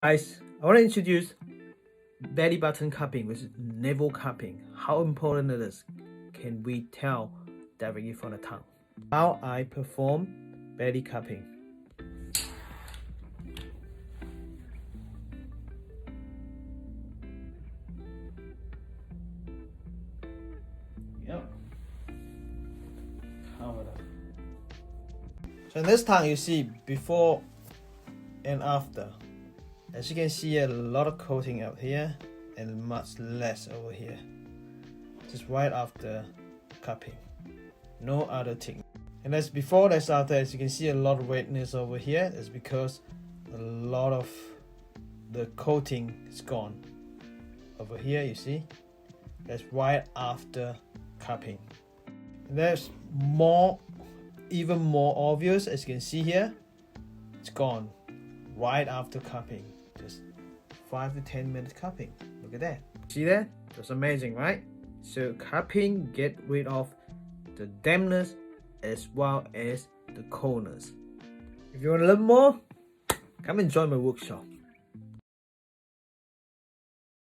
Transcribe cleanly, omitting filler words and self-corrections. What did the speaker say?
Guys, I want to introduce belly button cupping with navel cupping. How important it is can we tell directly from the tongue. How I perform belly cupping. Yep. So in this tongue you see before and after. As you can see, a lot of coating out here and much less over here. Just right after cupping. No other technique. And that's before, that's after. As you can see, a lot of redness over here. That's because a lot of the coating is gone. Over here, you see, that's right after cupping. And there's more, even more obvious. As you can see here, it's gone right after cupping. Just 5 to 10 minutes cupping. Look at that. See that? That's amazing, right? So cupping get rid of the dampness as well as the coldness. If you want to learn more, come and join my workshop.